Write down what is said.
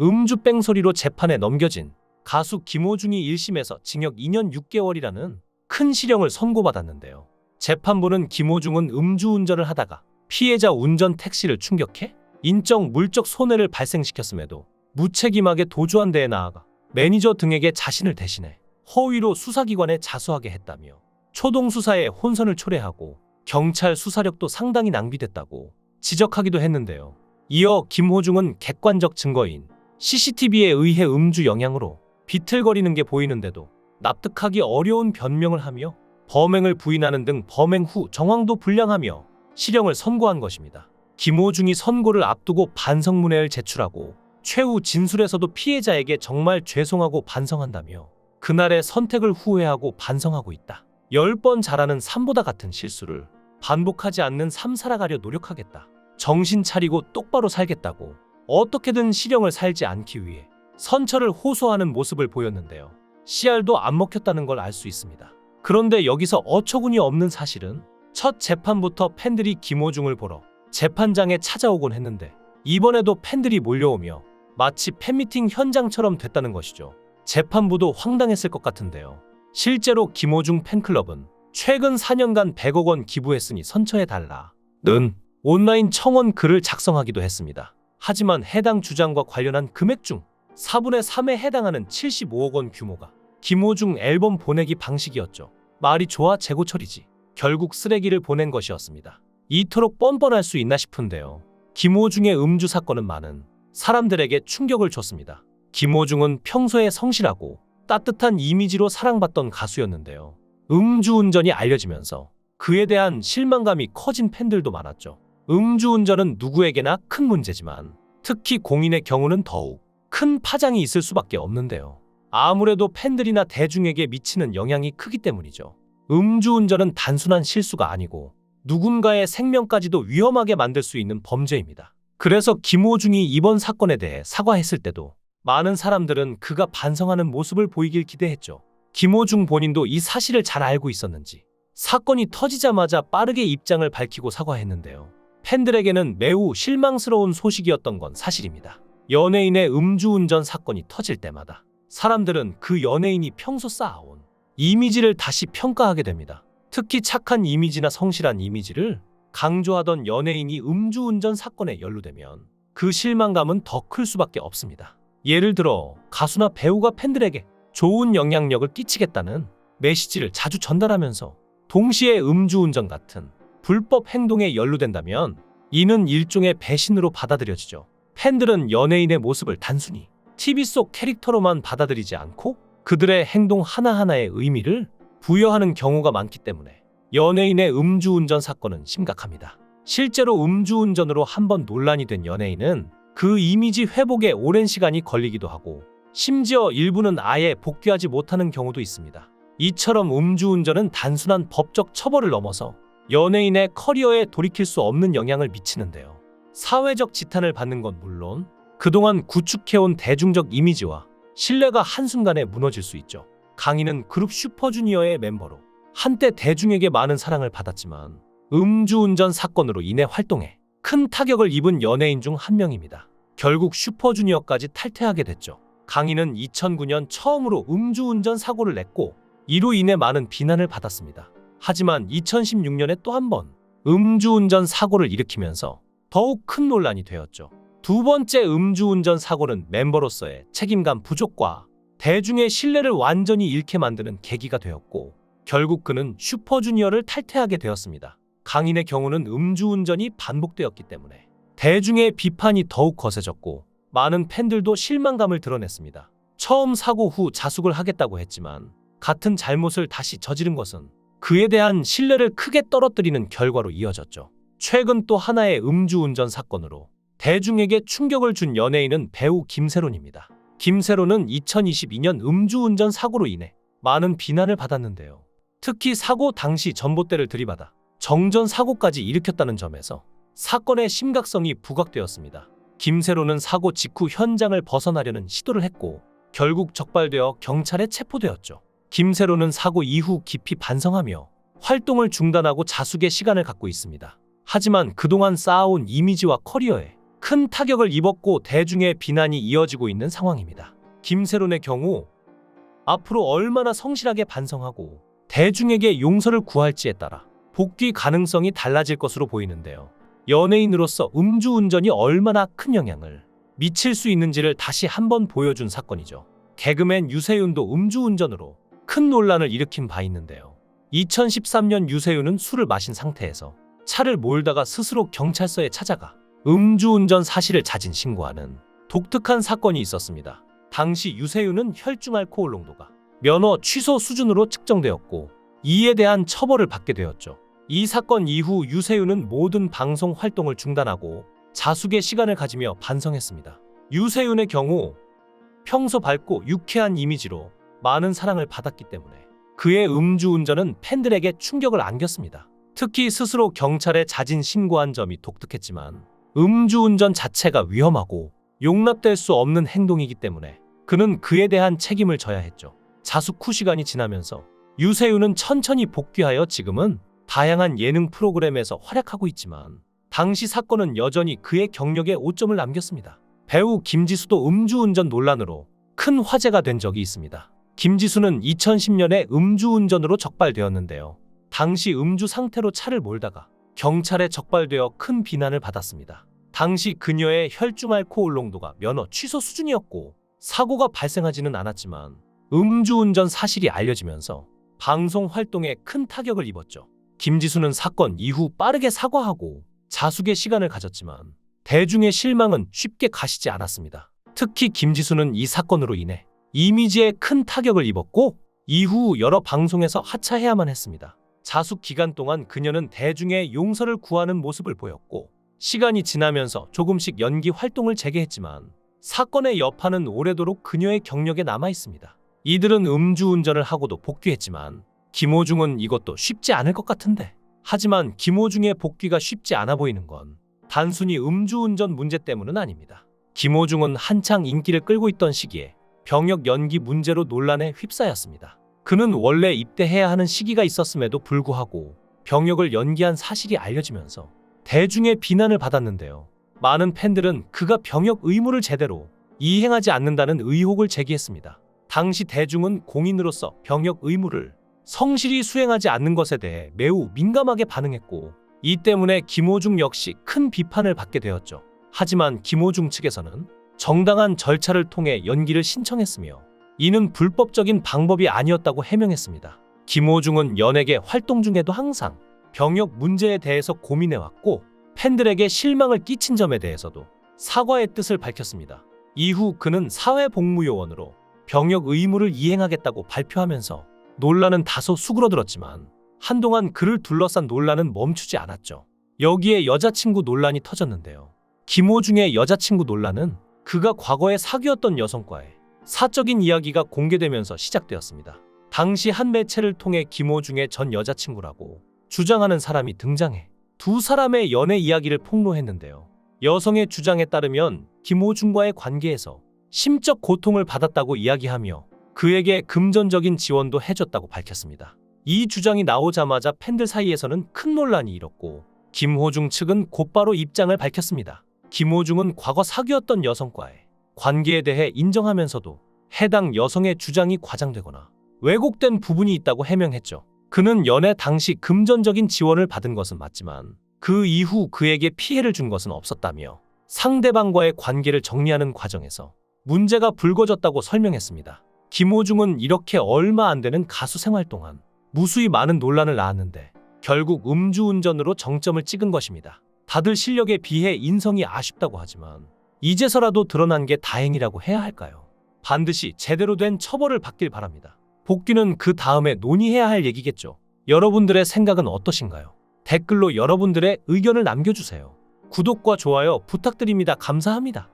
음주 뺑소리로 재판에 넘겨진 가수 김호중이 1심에서 징역 2년 6개월이라는 큰 실형을 선고받았는데요. 재판부는 김호중은 음주운전을 하다가 피해자 운전 택시를 충격해 인적, 물적 손해를 발생시켰음에도 무책임하게 도주한 데에 나아가 매니저 등에게 자신을 대신해 허위로 수사기관에 자수하게 했다며 초동수사에 혼선을 초래하고 경찰 수사력도 상당히 낭비됐다고 지적하기도 했는데요. 이어 김호중은 객관적 증거인 CCTV에 의해 음주 영향으로 비틀거리는 게 보이는데도 납득하기 어려운 변명을 하며 범행을 부인하는 등 범행 후 정황도 불량하며 실형을 선고한 것입니다. 김호중이 선고를 앞두고 반성문회를 제출하고 최후 진술에서도 피해자에게 정말 죄송하고 반성한다며 그날의 선택을 후회하고 반성하고 있다. 10번 잘하는 3보다 같은 실수를 반복하지 않는 삶 살아가려 노력하겠다. 정신 차리고 똑바로 살겠다고 어떻게든 실형을 살지 않기 위해 선처를 호소하는 모습을 보였는데요. 씨알도 안 먹혔다는 걸 알 수 있습니다. 그런데 여기서 어처구니 없는 사실은 첫 재판부터 팬들이 김호중을 보러 재판장에 찾아오곤 했는데 이번에도 팬들이 몰려오며 마치 팬미팅 현장처럼 됐다는 것이죠. 재판부도 황당했을 것 같은데요. 실제로 김호중 팬클럽은 최근 4년간 100억 원 기부했으니 선처해달라는 온라인 청원 글을 작성하기도 했습니다. 하지만 해당 주장과 관련한 금액 중 4분의 3에 해당하는 75억 원 규모가 김호중 앨범 보내기 방식이었죠. 말이 좋아 재고 처리지. 결국 쓰레기를 보낸 것이었습니다. 이토록 뻔뻔할 수 있나 싶은데요. 김호중의 음주 사건은 많은 사람들에게 충격을 줬습니다. 김호중은 평소에 성실하고 따뜻한 이미지로 사랑받던 가수였는데요. 음주운전이 알려지면서 그에 대한 실망감이 커진 팬들도 많았죠. 음주운전은 누구에게나 큰 문제지만 특히 공인의 경우는 더욱 큰 파장이 있을 수밖에 없는데요. 아무래도 팬들이나 대중에게 미치는 영향이 크기 때문이죠. 음주운전은 단순한 실수가 아니고 누군가의 생명까지도 위험하게 만들 수 있는 범죄입니다. 그래서 김호중이 이번 사건에 대해 사과했을 때도 많은 사람들은 그가 반성하는 모습을 보이길 기대했죠. 김호중 본인도 이 사실을 잘 알고 있었는지 사건이 터지자마자 빠르게 입장을 밝히고 사과했는데요. 팬들에게는 매우 실망스러운 소식이었던 건 사실입니다. 연예인의 음주운전 사건이 터질 때마다 사람들은 그 연예인이 평소 쌓아온 이미지를 다시 평가하게 됩니다. 특히 착한 이미지나 성실한 이미지를 강조하던 연예인이 음주운전 사건에 연루되면 그 실망감은 더 클 수밖에 없습니다. 예를 들어 가수나 배우가 팬들에게 좋은 영향력을 끼치겠다는 메시지를 자주 전달하면서 동시에 음주운전 같은 불법 행동에 연루된다면 이는 일종의 배신으로 받아들여지죠. 팬들은 연예인의 모습을 단순히 TV 속 캐릭터로만 받아들이지 않고 그들의 행동 하나하나에 의미를 부여하는 경우가 많기 때문에 연예인의 음주운전 사건은 심각합니다. 실제로 음주운전으로 한번 논란이 된 연예인은 그 이미지 회복에 오랜 시간이 걸리기도 하고 심지어 일부는 아예 복귀하지 못하는 경우도 있습니다. 이처럼 음주운전은 단순한 법적 처벌을 넘어서 연예인의 커리어에 돌이킬 수 없는 영향을 미치는데요. 사회적 지탄을 받는 건 물론 그동안 구축해온 대중적 이미지와 신뢰가 한순간에 무너질 수 있죠. 강인은 그룹 슈퍼주니어의 멤버로 한때 대중에게 많은 사랑을 받았지만 음주운전 사건으로 인해 활동에 큰 타격을 입은 연예인 중 한 명입니다. 결국 슈퍼주니어까지 탈퇴하게 됐죠. 강인은 2009년 처음으로 음주운전 사고를 냈고 이로 인해 많은 비난을 받았습니다. 하지만 2016년에 또 한 번 음주운전 사고를 일으키면서 더욱 큰 논란이 되었죠. 두 번째 음주운전 사고는 멤버로서의 책임감 부족과 대중의 신뢰를 완전히 잃게 만드는 계기가 되었고 결국 그는 슈퍼주니어를 탈퇴하게 되었습니다. 강인의 경우는 음주운전이 반복되었기 때문에 대중의 비판이 더욱 거세졌고 많은 팬들도 실망감을 드러냈습니다. 처음 사고 후 자숙을 하겠다고 했지만 같은 잘못을 다시 저지른 것은 그에 대한 신뢰를 크게 떨어뜨리는 결과로 이어졌죠. 최근 또 하나의 음주운전 사건으로 대중에게 충격을 준 연예인은 배우 김세론입니다. 김세론은 2022년 음주운전 사고로 인해 많은 비난을 받았는데요. 특히 사고 당시 전봇대를 들이받아 정전 사고까지 일으켰다는 점에서 사건의 심각성이 부각되었습니다. 김세론은 사고 직후 현장을 벗어나려는 시도를 했고 결국 적발되어 경찰에 체포되었죠. 김세론은 사고 이후 깊이 반성하며 활동을 중단하고 자숙의 시간을 갖고 있습니다. 하지만 그동안 쌓아온 이미지와 커리어에 큰 타격을 입었고 대중의 비난이 이어지고 있는 상황입니다. 김세론의 경우 앞으로 얼마나 성실하게 반성하고 대중에게 용서를 구할지에 따라 복귀 가능성이 달라질 것으로 보이는데요. 연예인으로서 음주운전이 얼마나 큰 영향을 미칠 수 있는지를 다시 한번 보여준 사건이죠. 개그맨 유세윤도 음주운전으로 큰 논란을 일으킨 바 있는데요. 2013년 유세윤은 술을 마신 상태에서 차를 몰다가 스스로 경찰서에 찾아가 음주운전 사실을 자진 신고하는 독특한 사건이 있었습니다. 당시 유세윤은 혈중 알코올 농도가 면허 취소 수준으로 측정되었고 이에 대한 처벌을 받게 되었죠. 이 사건 이후 유세윤은 모든 방송 활동을 중단하고 자숙의 시간을 가지며 반성했습니다. 유세윤의 경우 평소 밝고 유쾌한 이미지로 많은 사랑을 받았기 때문에 그의 음주운전은 팬들에게 충격을 안겼습니다. 특히 스스로 경찰에 자진 신고한 점이 독특했지만 음주운전 자체가 위험하고 용납될 수 없는 행동이기 때문에 그는 그에 대한 책임을 져야 했죠. 자숙 후 시간이 지나면서 유세윤은 천천히 복귀하여 지금은 다양한 예능 프로그램에서 활약하고 있지만 당시 사건은 여전히 그의 경력에 오점을 남겼습니다. 배우 김지수도 음주운전 논란으로 큰 화제가 된 적이 있습니다. 김지수는 2010년에 음주운전으로 적발되었는데요. 당시 음주 상태로 차를 몰다가 경찰에 적발되어 큰 비난을 받았습니다. 당시 그녀의 혈중 알코올 농도가 면허 취소 수준이었고 사고가 발생하지는 않았지만 음주운전 사실이 알려지면서 방송 활동에 큰 타격을 입었죠. 김지수는 사건 이후 빠르게 사과하고 자숙의 시간을 가졌지만 대중의 실망은 쉽게 가시지 않았습니다. 특히 김지수는 이 사건으로 인해 이미지에 큰 타격을 입었고 이후 여러 방송에서 하차해야만 했습니다. 자숙 기간 동안 그녀는 대중의 용서를 구하는 모습을 보였고 시간이 지나면서 조금씩 연기 활동을 재개했지만 사건의 여파는 오래도록 그녀의 경력에 남아 있습니다. 이들은 음주운전을 하고도 복귀했지만 김호중은 이것도 쉽지 않을 것 같은데 하지만 김호중의 복귀가 쉽지 않아 보이는 건 단순히 음주운전 문제 때문은 아닙니다. 김호중은 한창 인기를 끌고 있던 시기에 병역 연기 문제로 논란에 휩싸였습니다. 그는 원래 입대해야 하는 시기가 있었음에도 불구하고 병역을 연기한 사실이 알려지면서 대중의 비난을 받았는데요. 많은 팬들은 그가 병역 의무를 제대로 이행하지 않는다는 의혹을 제기했습니다. 당시 대중은 공인으로서 병역 의무를 성실히 수행하지 않는 것에 대해 매우 민감하게 반응했고 이 때문에 김호중 역시 큰 비판을 받게 되었죠. 하지만 김호중 측에서는 정당한 절차를 통해 연기를 신청했으며 이는 불법적인 방법이 아니었다고 해명했습니다. 김호중은 연예계 활동 중에도 항상 병역 문제에 대해서 고민해왔고 팬들에게 실망을 끼친 점에 대해서도 사과의 뜻을 밝혔습니다. 이후 그는 사회복무요원으로 병역 의무를 이행하겠다고 발표하면서 논란은 다소 수그러들었지만 한동안 그를 둘러싼 논란은 멈추지 않았죠. 여기에 여자친구 논란이 터졌는데요. 김호중의 여자친구 논란은 그가 과거에 사귀었던 여성과의 사적인 이야기가 공개되면서 시작되었습니다. 당시 한 매체를 통해 김호중의 전 여자친구라고 주장하는 사람이 등장해 두 사람의 연애 이야기를 폭로했는데요. 여성의 주장에 따르면 김호중과의 관계에서 심적 고통을 받았다고 이야기하며 그에게 금전적인 지원도 해줬다고 밝혔습니다. 이 주장이 나오자마자 팬들 사이에서는 큰 논란이 일었고 김호중 측은 곧바로 입장을 밝혔습니다. 김호중은 과거 사귀었던 여성과의 관계에 대해 인정하면서도 해당 여성의 주장이 과장되거나 왜곡된 부분이 있다고 해명했죠. 그는 연애 당시 금전적인 지원을 받은 것은 맞지만 그 이후 그에게 피해를 준 것은 없었다며 상대방과의 관계를 정리하는 과정에서 문제가 불거졌다고 설명했습니다. 김호중은 이렇게 얼마 안 되는 가수 생활 동안 무수히 많은 논란을 낳았는데 결국 음주운전으로 정점을 찍은 것입니다. 다들 실력에 비해 인성이 아쉽다고 하지만 이제서라도 드러난 게 다행이라고 해야 할까요? 반드시 제대로 된 처벌을 받길 바랍니다. 복귀는 그 다음에 논의해야 할 얘기겠죠. 여러분들의 생각은 어떠신가요? 댓글로 여러분들의 의견을 남겨주세요. 구독과 좋아요 부탁드립니다. 감사합니다.